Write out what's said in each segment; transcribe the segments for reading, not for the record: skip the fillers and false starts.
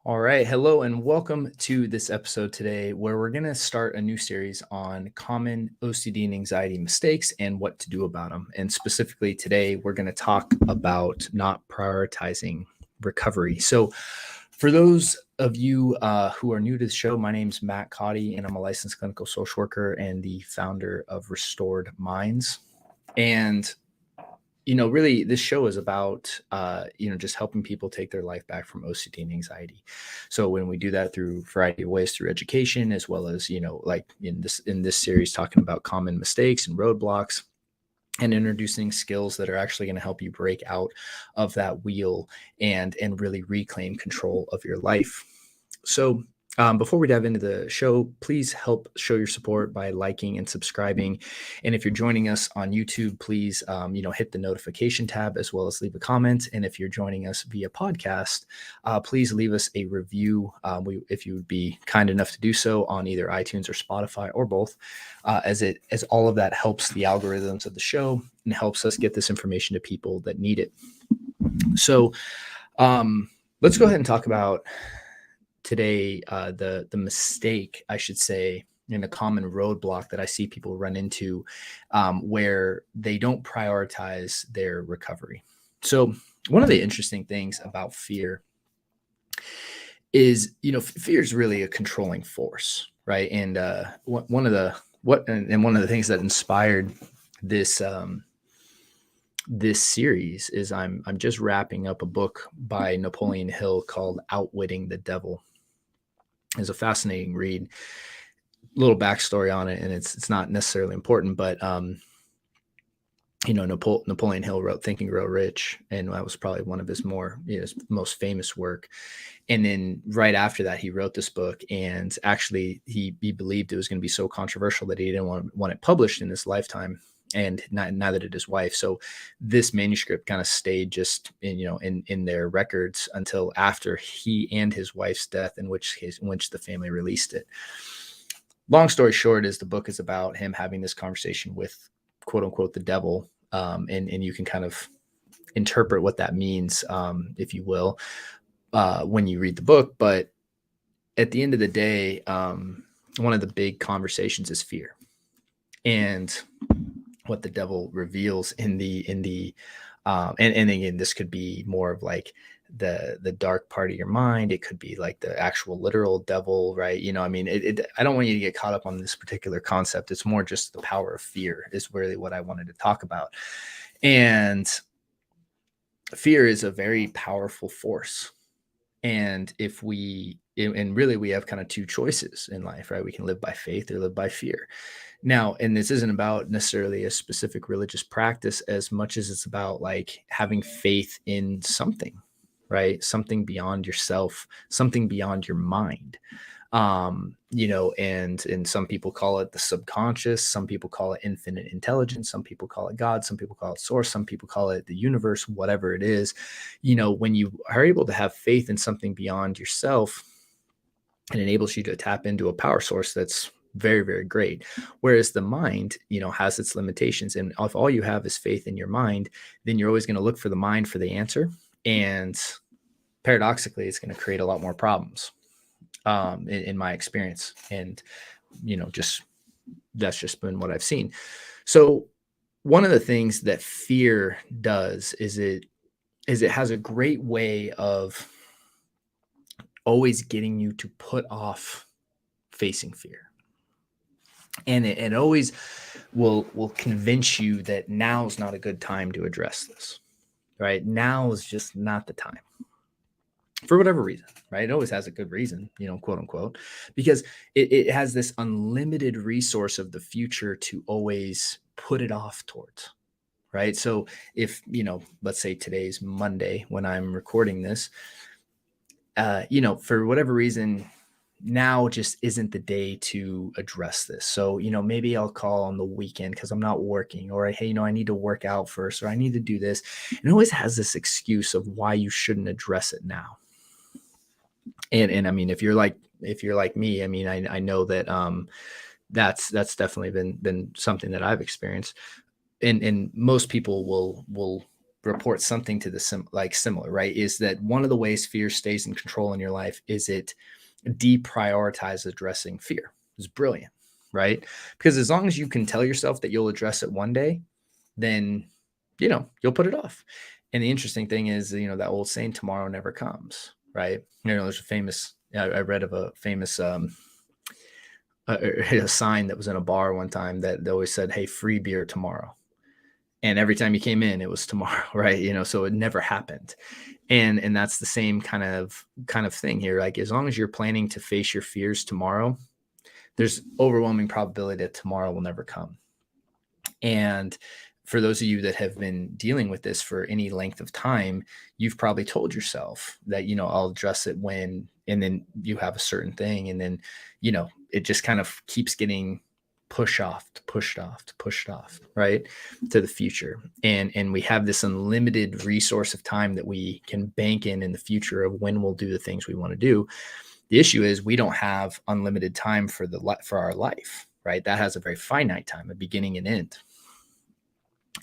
All right. Hello and welcome to this episode today where we're going to start a new series on common OCD and anxiety mistakes and what to do about them. And specifically today, we're going to talk about not prioritizing recovery. So, for those of you who are new to the show, my name's Matt Cotty, and I'm a licensed clinical social worker and the founder of Restored Minds. And really this show is about, just helping people take their life back from OCD and anxiety. So when we do that through a variety of ways, through education, as well as, like in this series, talking about common mistakes and roadblocks and introducing skills that are actually going to help you break out of that wheel and really reclaim control of your life. So before we dive into the show, please help show your support by liking and subscribing. And if you're joining us on YouTube, please, hit the notification tab as well as leave a comment. And if you're joining us via podcast, please leave us a review if you would be kind enough to do so on either iTunes or Spotify or both, as all of that helps the algorithms of the show and helps us get this information to people that need it. So let's go ahead and talk about today, the mistake, I should say, in a common roadblock that I see people run into, where they don't prioritize their recovery. So one of the interesting things about fear is, fear is really a controlling force, right? And one of the things that inspired this this series is I'm just wrapping up a book by Napoleon Hill called Outwitting the Devil. It's a fascinating read. Little backstory on it, and it's not necessarily important, but Napoleon Hill wrote Think and Grow Rich, and that was probably one of his his most famous work. And then right after that, he wrote this book, and actually he believed it was going to be so controversial that he didn't want it published in his lifetime, and neither did his wife. So this manuscript kind of stayed just in their records until after he and his wife's death, in which the family released it. Long story short is the book is about him having this conversation with quote unquote the devil, and you can kind of interpret what that means, if you will, when you read the book. But at the end of the day, one of the big conversations is fear, and what the devil reveals in the and again, this could be more of like the dark part of your mind. It could be like the actual literal devil, right? I don't want you to get caught up on this particular concept. It's more just the power of fear is really what I wanted to talk about. And fear is a very powerful force. And we have kind of two choices in life, right? We can live by faith or live by fear. Now, and this isn't about necessarily a specific religious practice as much as it's about like having faith in something, right? Something beyond yourself, something beyond your mind. And some people call it the subconscious, some people call it infinite intelligence, some people call it God, some people call it source, some people call it the universe, whatever it is. When you are able to have faith in something beyond yourself, it enables you to tap into a power source that's very, very great. Whereas the mind, has its limitations. And if all you have is faith in your mind, then you're always going to look for the mind for the answer. And paradoxically, it's going to create a lot more problems, in my experience. And, that's just been what I've seen. So one of the things that fear does is it has a great way of always getting you to put off facing fear. And it always will convince you that now's not a good time to address this, right? Now is just not the time for whatever reason, right? It always has a good reason, quote unquote, because it has this unlimited resource of the future to always put it off towards, right? So if, let's say today's Monday when I'm recording this, for whatever reason, now just isn't the day to address this. So, maybe I'll call on the weekend because I'm not working, or, hey, I need to work out first, or I need to do this. And it always has this excuse of why you shouldn't address it now. And I mean, if you're like me, I mean, I know that that's definitely been something that I've experienced. And most people will reports something to the similar, right? Is that one of the ways fear stays in control in your life is it deprioritizes addressing fear. It's brilliant, right? Because as long as you can tell yourself that you'll address it one day, then you'll put it off. And the interesting thing is, that old saying, tomorrow never comes, right? There's a famous, I read of a famous a sign that was in a bar one time that always said, hey, free beer tomorrow. And every time you came in, it was tomorrow, right? So it never happened. And that's the same kind of thing here. Like, as long as you're planning to face your fears tomorrow, there's overwhelming probability that tomorrow will never come. And for those of you that have been dealing with this for any length of time, you've probably told yourself that, I'll address it when, and then you have a certain thing. And then, it just kind of keeps getting pushed off, right, to the future. And we have this unlimited resource of time that we can bank in the future of when we'll do the things we want to do. The issue is we don't have unlimited time for our life, right? That has a very finite time, a beginning and end.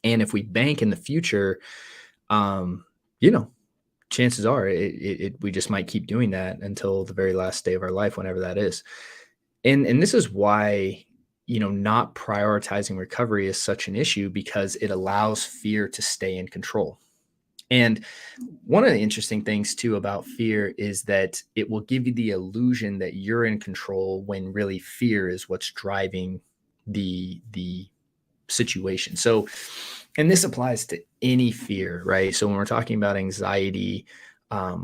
And if we bank in the future, chances are we just might keep doing that until the very last day of our life, whenever that is. And this is why, not prioritizing recovery is such an issue, because it allows fear to stay in control. And one of the interesting things too about fear is that it will give you the illusion that you're in control when really fear is what's driving the situation. So, and this applies to any fear, right? So when we're talking about anxiety,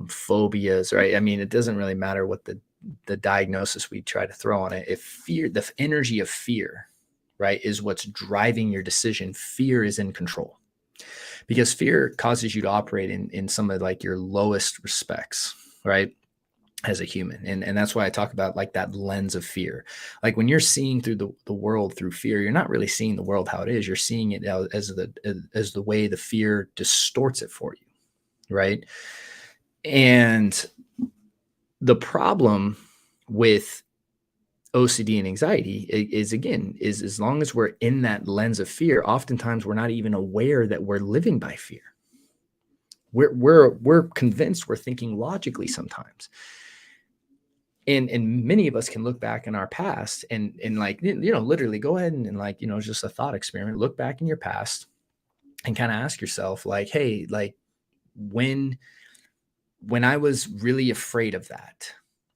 phobias, right? I mean, it doesn't really matter what the diagnosis we try to throw on it. If fear, the energy of fear, right, is what's driving your decision, fear is in control, because fear causes you to operate in some of like your lowest respects, right, as a human. And that's why I talk about like that lens of fear. Like, when you're seeing through the world through fear, you're not really seeing the world how it is. You're seeing it as the way the fear distorts it for you, right? And the problem with OCD and anxiety is as long as we're in that lens of fear, oftentimes we're not even aware that we're living by fear. We're convinced we're thinking logically sometimes. And many of us can look back in our past and like, literally go ahead and like, just a thought experiment, look back in your past and kind of ask yourself like, hey, like when I was really afraid of that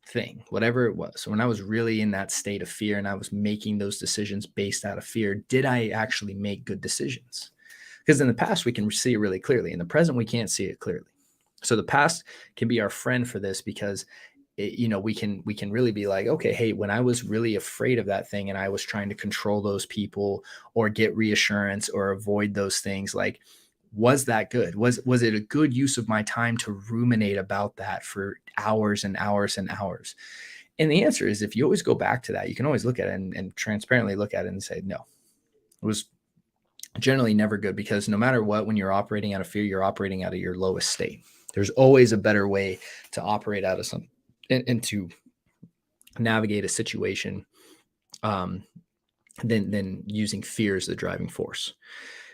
thing, whatever it was, when I was really in that state of fear and I was making those decisions based out of fear, did I actually make good decisions? Because in the past, we can see it really clearly. In the present, we can't see it clearly. So the past can be our friend for this, because we can really be like, okay, hey, when I was really afraid of that thing and I was trying to control those people or get reassurance or avoid those things, like, was that good? Was it a good use of my time to ruminate about that for hours and hours and hours? And the answer is, if you always go back to that, you can always look at it and transparently look at it and say, no, it was generally never good, because no matter what, when you're operating out of fear, you're operating out of your lowest state. There's always a better way to operate out of some and to navigate a situation than using fear as the driving force.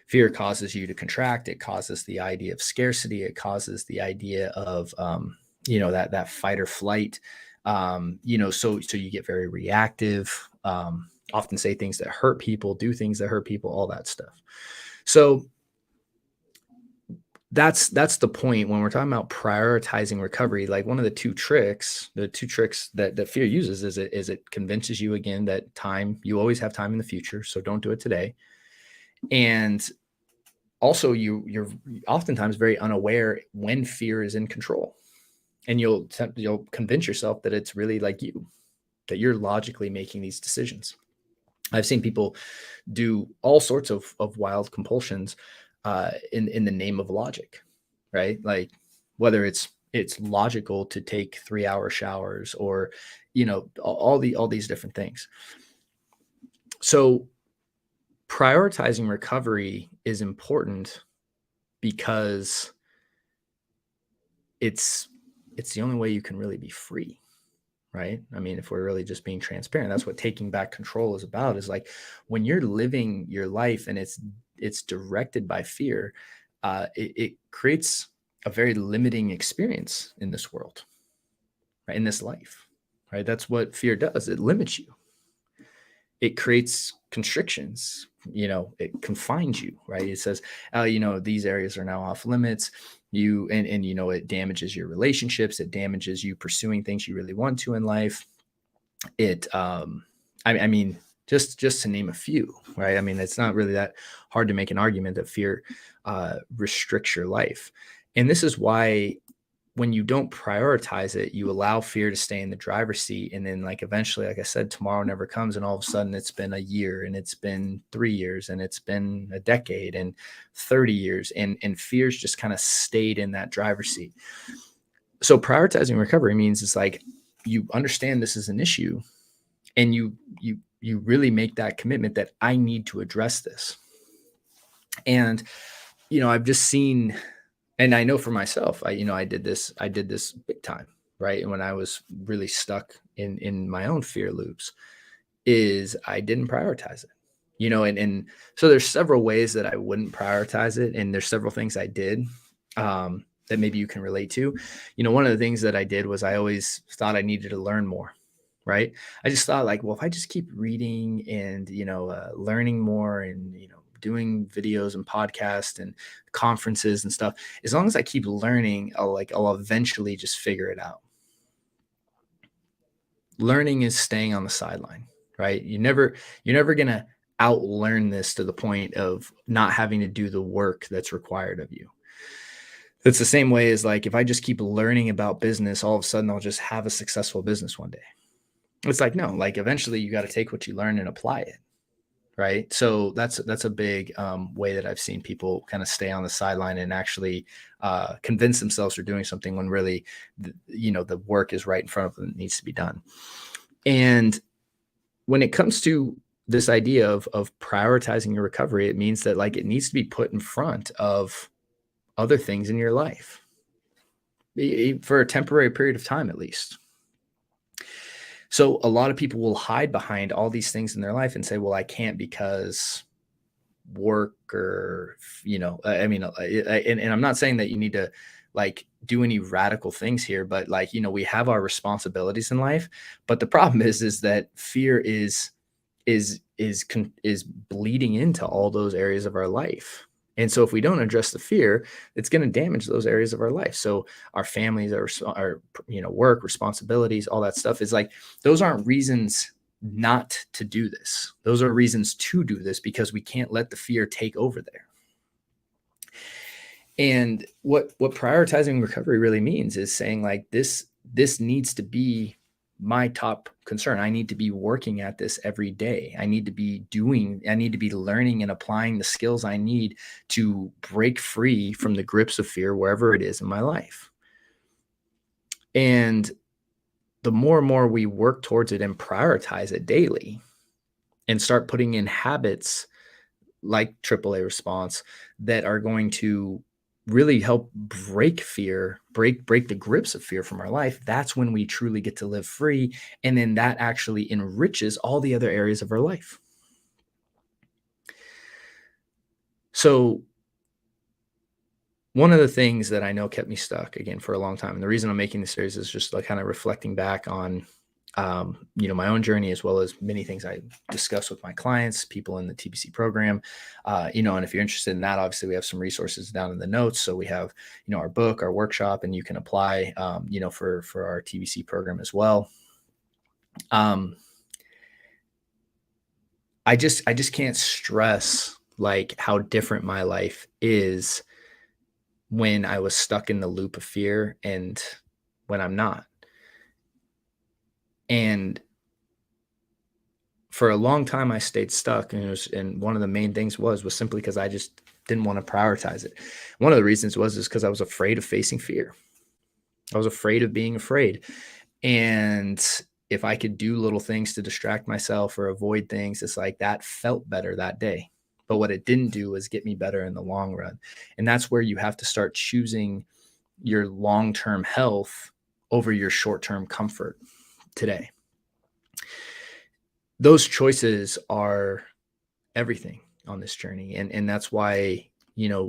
Fear causes you to contract. It causes the idea of scarcity. It causes the idea of, that fight or flight. So you get very reactive, often say things that hurt people, do things that hurt people, all that stuff. So that's the point when we're talking about prioritizing recovery. Like, one of the two tricks that fear uses is it convinces you again that you always have time in the future, so don't do it today. And also you're oftentimes very unaware when fear is in control, and you'll convince yourself that it's really like that you're logically making these decisions. I've seen people do all sorts of wild compulsions in the name of logic, right? Like, whether it's logical to take 3-hour showers or, all these different things. So prioritizing recovery is important because it's the only way you can really be free, right? I mean, if we're really just being transparent, that's what taking back control is about, is like, when you're living your life and it's directed by fear, it creates a very limiting experience in this world, right? In this life, right? That's what fear does. It limits you. It creates constrictions. It confines you, right? It says, oh, these areas are now off limits. And it damages your relationships. It damages you pursuing things you really want to in life. It, I mean, just to name a few, right? I mean, it's not really that hard to make an argument that fear restricts your life. And this is why when you don't prioritize it, you allow fear to stay in the driver's seat. And then like eventually, like I said, tomorrow never comes. And all of a sudden it's been a year, and it's been 3 years, and it's been a decade and 30 years. And fear's just kind of stayed in that driver's seat. So prioritizing recovery means it's like you understand this is an issue, and you really make that commitment that I need to address this. And I've just seen, and I know for myself, I did this big time, right? And when I was really stuck in my own fear loops, is I didn't prioritize it, and so there's several ways that I wouldn't prioritize it. And there's several things I did that maybe you can relate to. One of the things that I did was I always thought I needed to learn more, right? I just thought like, well, if I just keep reading and, learning more and, doing videos and podcasts and conferences and stuff, as long as I keep learning, I'll eventually just figure it out. Learning is staying on the sideline, right? You're never going to outlearn this to the point of not having to do the work that's required of you. It's the same way as like, if I just keep learning about business, all of a sudden I'll just have a successful business one day. It's like, no, like eventually you got to take what you learn and apply it. Right. So that's a big way that I've seen people kind of stay on the sideline and actually convince themselves they're doing something when really, the work is right in front of them. It needs to be done. And when it comes to this idea of prioritizing your recovery, it means that like it needs to be put in front of other things in your life for a temporary period of time, at least. So a lot of people will hide behind all these things in their life and say, well, I can't because work or, and I'm not saying that you need to like do any radical things here, but like, we have our responsibilities in life. But the problem is that fear is bleeding into all those areas of our life. And so if we don't address the fear, it's going to damage those areas of our life. So our families, our work, responsibilities, all that stuff is like, those aren't reasons not to do this. Those are reasons to do this because we can't let the fear take over there. And what prioritizing recovery really means is saying like this needs to be my top concern. I need to be working at this every day. I need to be learning and applying the skills I need to break free from the grips of fear wherever it is in my life. And the more and more we work towards it and prioritize it daily and start putting in habits like AAA response that are going to really help break fear, break the grips of fear from our life, that's when we truly get to live free. And then that actually enriches all the other areas of our life. So one of the things that I know kept me stuck again for a long time, and the reason I'm making this series is just like kind of reflecting back on my own journey, as well as many things I discuss with my clients, people in the TBC program, and if you're interested in that, obviously we have some resources down in the notes. So we have, our book, our workshop, and you can apply, for our TBC program as well. I just can't stress like how different my life is when I was stuck in the loop of fear and when I'm not. And for a long time, I stayed stuck, and one of the main things was simply because I just didn't want to prioritize it. One of the reasons was because I was afraid of facing fear. I was afraid of being afraid. And if I could do little things to distract myself or avoid things, it's like that felt better that day. But what it didn't do was get me better in the long run. And that's where you have to start choosing your long-term health over your short-term comfort today. Those choices are everything on this journey. And that's why,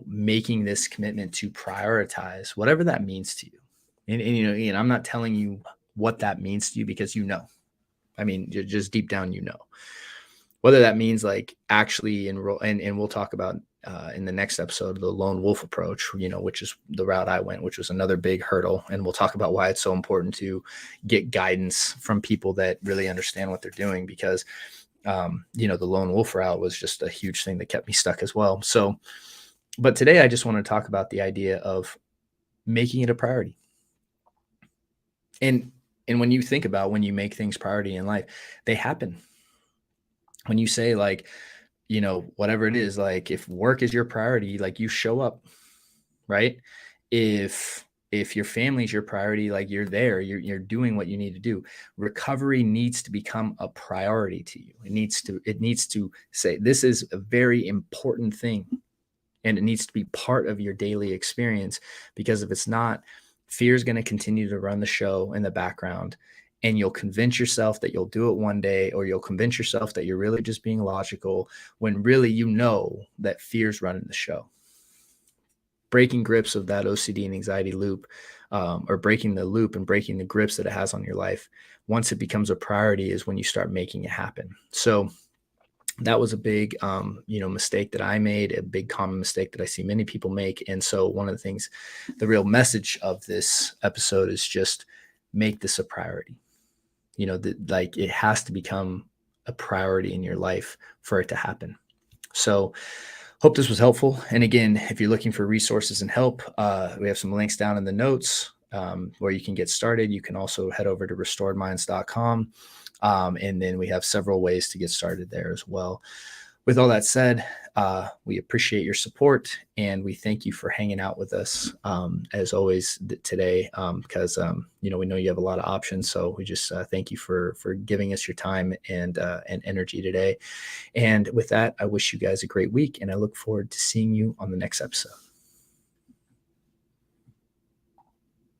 making this commitment to prioritize whatever that means to you. And I'm not telling you what that means to you because I mean, just deep down, whether that means like actually enroll, and we'll talk about in the next episode, the lone wolf approach, which is the route I went, which was another big hurdle. And we'll talk about why it's so important to get guidance from people that really understand what they're doing, because, the lone wolf route was just a huge thing that kept me stuck as well. So, but today I just want to talk about the idea of making it a priority. And when you think about when you make things priority in life, they happen. When you say like, whatever it is, like if work is your priority, like you show up, right? If your family is your priority, like you're there, you're doing what you need to do. Recovery needs to become a priority to you. It needs to say, this is a very important thing, and it needs to be part of your daily experience, because if it's not, fear is going to continue to run the show in the background, and you'll convince yourself that you'll do it one day, or you'll convince yourself that you're really just being logical, when really that fear's running the show. Breaking grips of that OCD and anxiety loop, or breaking the loop and breaking the grips that it has on your life, once it becomes a priority, is when you start making it happen. So that was a big, mistake that I made, a big common mistake that I see many people make. And so one of the things, the real message of this episode is just make this a priority. Like it has to become a priority in your life for it to happen. So hope this was helpful. And again, if you're looking for resources and help, we have some links down in the notes where you can get started. You can also head over to restoredminds.com. And then we have several ways to get started there as well. With all that said, we appreciate your support, and we thank you for hanging out with us as always today, because we know you have a lot of options. So we just thank you for giving us your time and energy today. And with that, I wish you guys a great week, and I look forward to seeing you on the next episode.